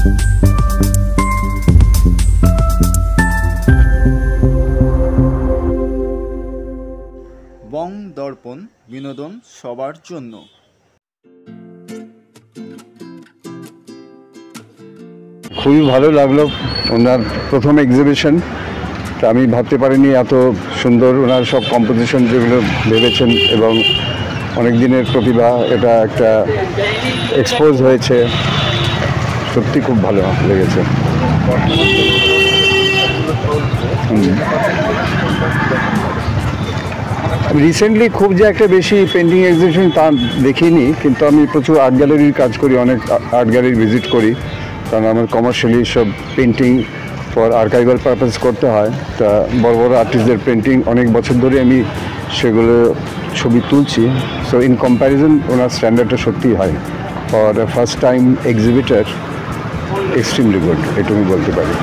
বং দর্পণ, বিনোদন সবার জন্য। খুবই ভালো লাগলো ওনার প্রথম এক্সিবিশন। তা আমি ভাবতে পারিনি এত সুন্দর ওনার সব কম্পোজিশন যেগুলো ভেবেছেন, এবং অনেক দিনের প্রতিভা এটা একটা এক্সপোজ হয়েছে। সত্যি খুব ভালো লেগেছে। রিসেন্টলি খুব যে একটা বেশি পেন্টিং এক্সিবিশন তা দেখিনি, কিন্তু আমি প্রচুর আর্ট গ্যালারির কাজ করি, অনেক আর্ট গ্যালারি ভিজিট করি, কারণ আমার কমার্শিয়ালি সব পেন্টিং ফর আর্কাইভাল পারপাস করতে হয়। তা বড় বড় আর্টিস্টদের পেন্টিং অনেক বছর ধরে আমি সেগুলো ছবি তুলছি। সো ইন কম্প্যারিজন ওনার স্ট্যান্ডার্ডটা সত্যিই হয়। For first time exhibitor extremely good, এটুকু বলতে পারি।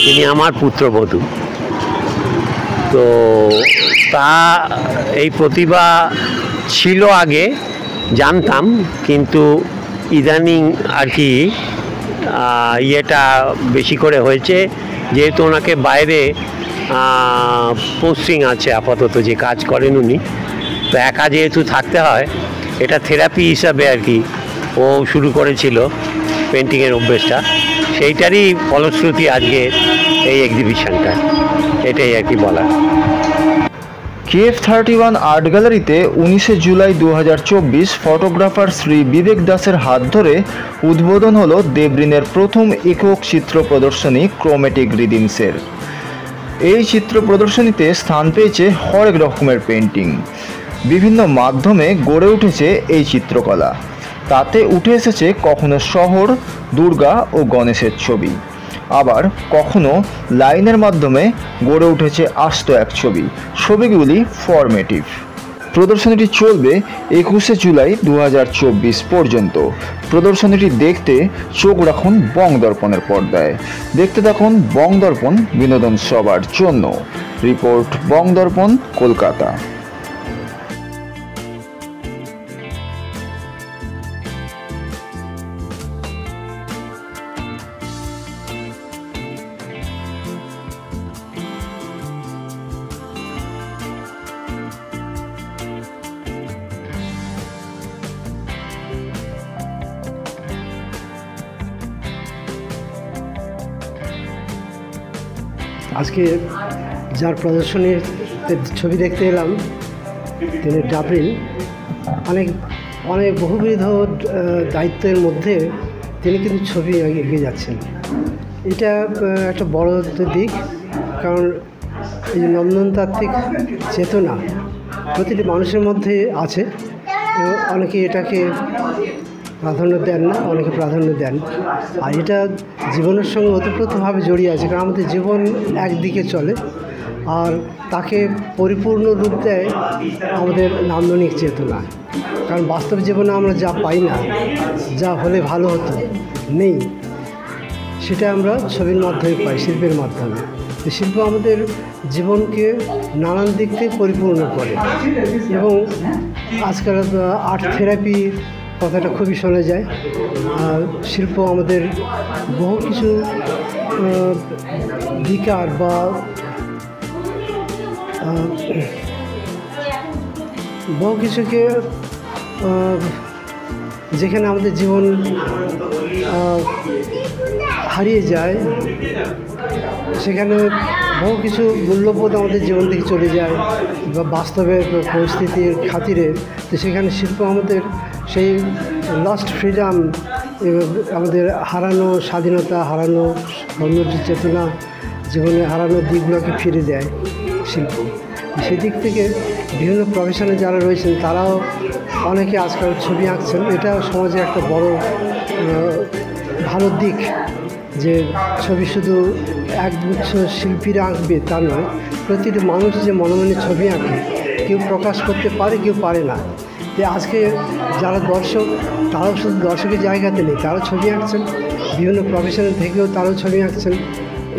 তিনি আমার পুত্রবধূ, তো তা এই প্রতিভা ছিল আগে জানতাম, কিন্তু ইদানিং আর কি ইয়েটা বেশি করে হয়েছে, যেহেতু ওনাকে বাইরে পোস্টিং আছে আপাতত, যে কাজ করেন উনি, তো একা যেহেতু থাকতে হয়, এটা থেরাপি হিসাবে আর কি ও শুরু করেছিল পেন্টিংয়ের অভ্যেসটা, সেইটারই ফলশ্রুতি আজকে এই এক্সিবিশনটা, এটাই আর কি বলা। KF31 আর্ট গ্যালারিতে 19 জুলাই 2024 ফটোগ্রাফার শ্রী বিবেক দাসের হাত ধরে উদ্বোধন হলো দেবরিনের প্রথম একক চিত্র প্রদর্শনী ক্রোমেটিক রিদিমসের। এই চিত্র প্রদর্শনীতে স্থান পেয়েছে হরেক রকমের পেন্টিং। বিভিন্ন মাধ্যমে গড়ে উঠেছে এই চিত্রকলা। তাতে উঠে এসেছে কখনো শহর, দুর্গা ও গণেশের ছবি, আবার কখনো লাইনের মাধ্যমে গড়ে উঠেছে আস্ত এক ছবি। ছবিগুলি ফরমেটিভ। প্রদর্শনীটি চলবে 21 জুলাই 2024 পর্যন্ত। প্রদর্শনীটি দেখতে চোখ রাখুন বং দর্পণের পর্দায়। দেখতে থাকুন বং দর্পণ, বিনোদন সবার জন্য। রিপোর্ট বং দর্পণ, কলকাতা। আজকে যার প্রদর্শনীর ছবি দেখতে এলাম, তিনি ডাবরিন। অনেক বহুবিধ দায়িত্বের মধ্যে তিনি কিন্তু ছবি এগিয়ে যাচ্ছেন। এটা একটা বড় দিক, কারণ এই যে নন্দনতাত্ত্বিক চেতনা প্রতিটি মানুষের মধ্যে আছে, এবং অনেকে এটাকে প্রাধান্য দেন না, অনেকে প্রাধান্য দেন। আর এটা জীবনের সঙ্গে ওতপ্রোতভাবে জড়িয়ে আছে, কারণ আমাদের জীবন একদিকে চলে, আর তাকে পরিপূর্ণ রূপ দেয় আমাদের নান্দনিক চেতনা। কারণ বাস্তব জীবনে আমরা যা পাই না, যা হলে ভালো হতো, নেই, সেটা আমরা ছবির মাধ্যমে পাই, শিল্পের মাধ্যমে। তো শিল্প আমাদের জীবনকে নানান দিক থেকে পরিপূর্ণ করে, এবং আজকাল আর্ট থেরাপি কথাটা খুবই শোনা যায়। আর শিল্প আমাদের বহু কিছু বিকার বা বহু কিছুকে, যেখানে আমাদের জীবন হারিয়ে যায়, সেখানে বহু কিছু মূল্যবোধ আমাদের জীবন থেকে চলে যায়, বা বাস্তবের পরিস্থিতির খাতিরে। তো সেখানে শিল্প আমাদের সেই লস্ট ফ্রিডম, আমাদের হারানো স্বাধীনতা, হারানো সৌন্দর্য চেতনা, জীবনে হারানো দিকগুলোকে ফিরে দেয় শিল্প। সেদিক থেকে বিভিন্ন প্রফেশনে যারা রয়েছেন তারাও অনেকে আজকাল ছবি আঁকছেন। এটা সমাজে একটা বড় ভালো দিক, যে ছবি শুধু একগুচ্ছ শিল্পীরা আঁকবে তা নয়, প্রতিটি মানুষ যে মনে মনে ছবি আঁকে, কেউ প্রকাশ করতে পারে, কেউ পারে না। যে আজকে যারা দর্শক, তারাও শুধু দর্শকের জায়গাতে নেই, তারাও ছবি আঁকছেন, বিভিন্ন প্রফেশনে থেকেও তারাও ছবি আঁকছেন।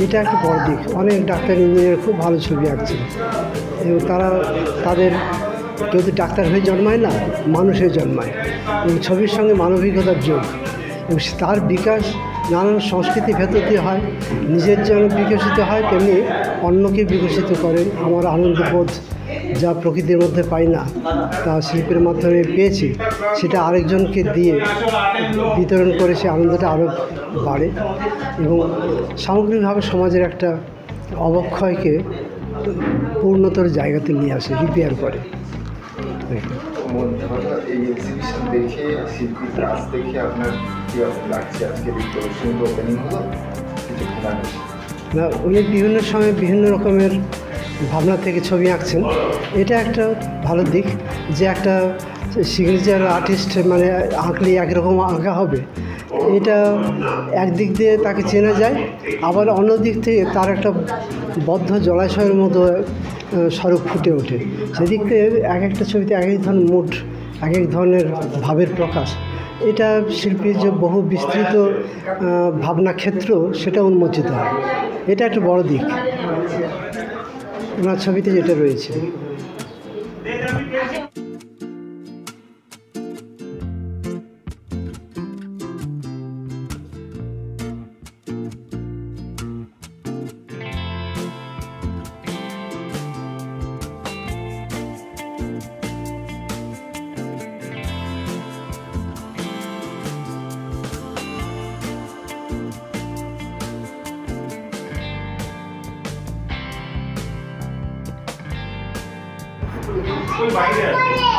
এটা একটা বড় দিক। অনেক ডাক্তার, ইঞ্জিনিয়ার খুব ভালো ছবি আঁকছেন, এবং তাদের কেউ তো ডাক্তার হয়ে জন্মায় না, মানুষ হয়ে জন্মায়, এবং ছবির সঙ্গে মানবিকতার যোগ, এবং তার বিকাশ নানান সংস্কৃতির ভেতর দিয়ে হয়, নিজের যেমন বিকশিত হয় তেমনি অন্যকে বিকশিত করে। আমার আনন্দবোধ যা প্রকৃতির মধ্যে পাই না, তা শিল্পের মাধ্যমে পেয়েছি, সেটা আরেকজনকে দিয়ে বিতরণ করে সে আনন্দটা আরও বাড়ে এবং সামগ্রিকভাবে সমাজের একটা অবক্ষয়কে পূর্ণতর জায়গাতে নিয়ে আসে, রিপেয়ার করে। এই এক্সিবিশন দেখে, শিল্পীর কাজ দেখে আপনার কী লাগছে? আজকে প্রদর্শনী ওপেনিং হলো কিছুক্ষণ আগে। না, উনি বিভিন্ন সময় বিভিন্ন রকমের ভাবনা থেকে ছবি আঁকছেন। এটা একটা ভালো দিক যে একটা সিগনেচার আর্টিস্ট মানে আঁকলে একরকম আঁকা হবে, এটা একদিক দিয়ে তাকে চেনা যায়, আবার অন্য দিক থেকে তার একটা বদ্ধ জলাশয়ের মতো স্বরূপ ফুটে ওঠে। সেদিক থেকে এক একটা ছবিতে এক এক ধরনের মুড, এক এক ধরনের ভাবের প্রকাশ, এটা শিল্পীর যে বহু বিস্তৃত ভাবনা ক্ষেত্র সেটা উন্মোচিত হয়। এটা একটা বড় দিক ওনার ছবিতে যেটা রয়েছে।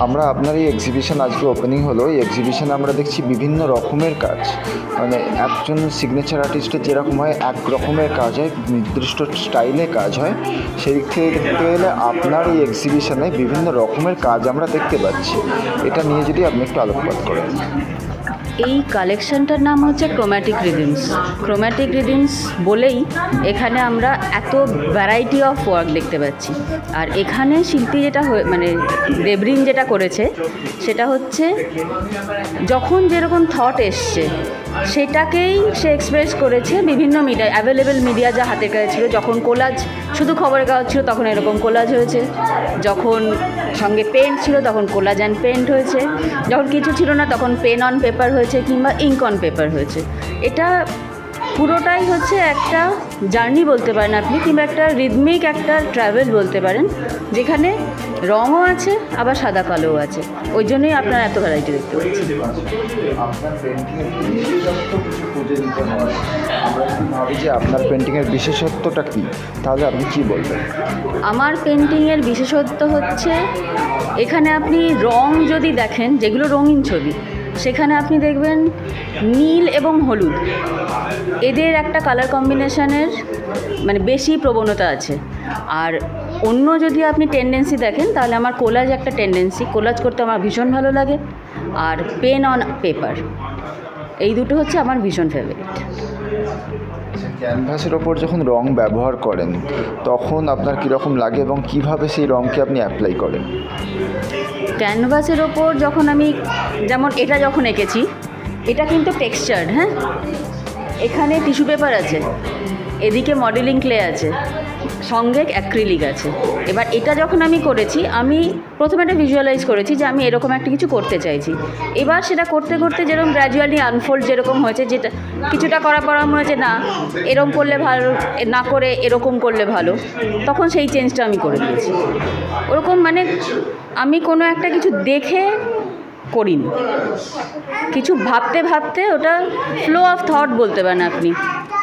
আমরা আপনার এই এক্সিবিশন আজকে ওপেনিং হলো, এই এক্সিবিশনে আমরা দেখছি বিভিন্ন রকমের কাজ, মানে একজন সিগনেচার আর্টিস্টের যেরকম হয় এক রকমের কাজ হয়, নির্দিষ্ট স্টাইলে কাজ হয়। সেই দিক থেকে দেখতে গেলে আপনার এই এক্সিবিশনে বিভিন্ন রকমের কাজ আমরা দেখতে পাচ্ছি। এটা নিয়ে যদি আপনি একটু আলোকপাত করেন। এই কালেকশনটার নাম হচ্ছে ক্রোম্যাটিক রিদিমস। ক্রোম্যাটিক রিদিমস বলেই এখানে আমরা এত ভ্যারাইটি অফ ওয়ার্ক দেখতে পাচ্ছি। আর এখানে শিল্পী যেটা মানে দেবরিন যেটা করেছে সেটা হচ্ছে যখন যেরকম থট এসছে সেটাকেই সে এক্সপ্রেস করেছে বিভিন্ন মিডিয়া, অ্যাভেলেবেল মিডিয়া যা হাতের কাছে ছিল। যখন কোলাজ শুধু খবরের কাগজ ছিল তখন এরকম কোলাজ হয়েছে, যখন সঙ্গে পেন্ট ছিল তখন কোলাজ অ্যান্ড পেন্ট হয়েছে, যখন কিছু ছিল না তখন পেন অন পেপার হয়েছে কিংবা ইঙ্ক অন পেপার হয়েছে। এটা পুরোটাই হচ্ছে একটা জার্নি বলতে পারেন আপনি, কিংবা একটা রিদমিক একটা ট্রাভেল বলতে পারেন, যেখানে রঙও আছে আবার সাদা কালোও আছে। ওই জন্যই আপনার এত ভ্যারাইটি দেখতে পাচ্ছি। আপনার পেন্টিংয়ের বিশেষত্ব কিছু খুঁজে দিতে হয়, আমরা যদি ভাবি যে আপনার পেন্টিংয়ের বিশেষত্বটা কী, তাহলে আপনি কী বলবেন? আমার পেন্টিংয়ের বিশেষত্ব হচ্ছে এখানে আপনি রং যদি দেখেন, যেগুলো রঙিন ছবি, সেখানে আপনি দেখবেন নীল এবং হলুদ এদের একটা কালার কম্বিনেশনের মানে বেশি প্রবণতা আছে। আর অন্য যদি আপনি টেন্ডেন্সি দেখেন তাহলে আমার কোলাজ একটা টেন্ডেন্সি, কোলাজ করতে আমার ভীষণ ভালো লাগে। আর পেন অন পেপার, এই দুটো হচ্ছে আমার ভীষণ ফেভারিট। ক্যানভাসের ওপর যখন রং ব্যবহার করেন তখন আপনার কীরকম লাগে এবং কিভাবে সেই রঙকে আপনি অ্যাপ্লাই করেন? ক্যানভাসের ওপর যখন আমি, যেমন এটা যখন এঁকেছি, এটা কিন্তু টেক্সচার্ড, হ্যাঁ, এখানে টিস্যু পেপার আছে, এদিকে মডেলিং ক্লে আছে, সঙ্গে অ্যাক্রিলিক আছে। এবার এটা যখন আমি করেছি, আমি প্রথমে একটা ভিজুয়ালাইজ করেছি যে আমি এরকম একটা কিছু করতে চাইছি। এবার সেটা করতে করতে যেরকম গ্র্যাজুয়ালি আনফোল্ড যেরকম হয়েছে, যেটা কিছুটা করার পর মনে হয়েছে না এরকম করলে ভালো, না করে এরকম করলে ভালো, তখন সেই চেঞ্জটা আমি করে দিয়েছি। ওরকম মানে আমি কোনো একটা কিছু দেখে করিনি, কিছু ভাবতে ভাবতে, ওটা ফ্লো অফ থট বলতে পারেন আপনি,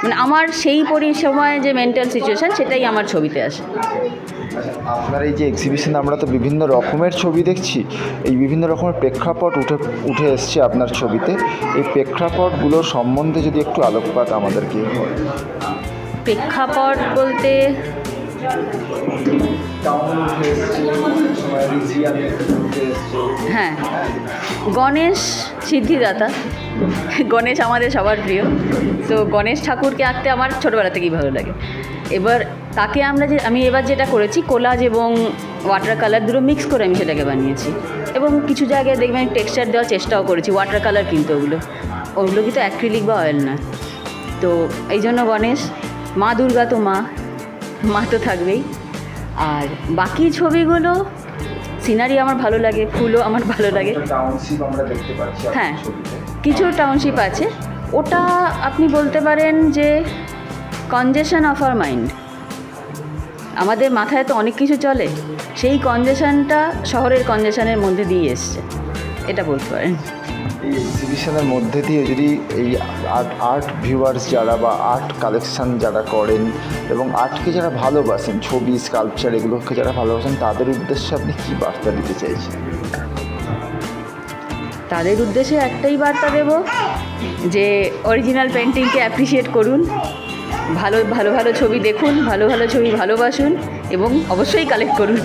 মানে আমার সেই সময় যে মেন্টাল সিচুয়েশান সেটাই আমার ছবিতে আসে। আপনার এই যে এক্সিবিশনে আমরা তো বিভিন্ন রকমের ছবি দেখছি, এই বিভিন্ন রকমের প্রেক্ষাপট উঠে এসছে আপনার ছবিতে। এই প্রেক্ষাপটগুলোর সম্বন্ধে যদি একটু আলোকপাত আমাদেরকে হয়। প্রেক্ষাপট বলতে হ্যাঁ, গণেশ সিদ্ধিদাতা, গণেশ আমাদের সবার প্রিয়, তো গণেশ ঠাকুরকে আঁকতে আমার ছোটোবেলা থেকেই ভালো লাগে। এবার তাকে আমি এবার যেটা করেছি, কোলাজ এবং ওয়াটার কালার দুটো মিক্স করে আমি সেটাকে বানিয়েছি, এবং কিছু জায়গায় দেখবেন টেক্সচার দেওয়ার চেষ্টাও করেছি, ওয়াটার কালার কিন্তু ওগুলো কিন্তু অ্যাক্রিলিক বা অয়েল না। তো এই জন্য গণেশ, মা দুর্গা তো মা তো থাকবেই। আর বাকি ছবিগুলো সিনারি আমার ভালো লাগে, ফুলও আমার ভালো লাগে। টাউনশিপ আমরা দেখতে পাচ্ছি, হ্যাঁ কিছু টাউনশিপ আছে, ওটা আপনি বলতে পারেন যে কনজেশন অফ আওয়ার মাইন্ড। আমাদের মাথায় তো অনেক কিছু চলে, সেই কনজেশনটা শহরের কনজেশনের মধ্যে দিয়ে এসছে, এটা বলতে পারেন। এই এক্সিবিশনের মধ্যে দিয়ে যদি এই আর্ট ভিউয়ার্স যারা বা আর্ট কালেকশন যারা করেন এবং আর্টকে যারা ভালোবাসেন, ছবি, স্কাল্পচার এগুলোকে যারা ভালোবাসেন, তাদের উদ্দেশ্যে আপনি কী বার্তা দিতে চাইছেন? তাদের উদ্দেশ্যে একটাই বার্তা দেব যে অরিজিনাল পেন্টিংকে অ্যাপ্রিসিয়েট করুন, ভালো ভালো ভালো ছবি দেখুন, ভালো ভালো ছবি ভালোবাসুন এবং অবশ্যই কালেক্ট করুন।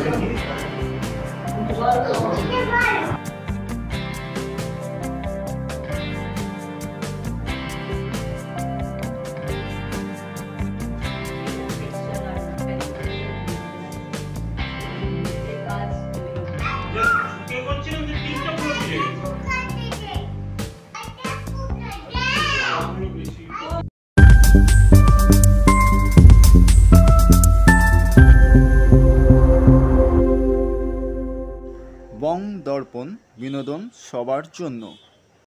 বং দর্পণ, বিনোদন সবার জন্য।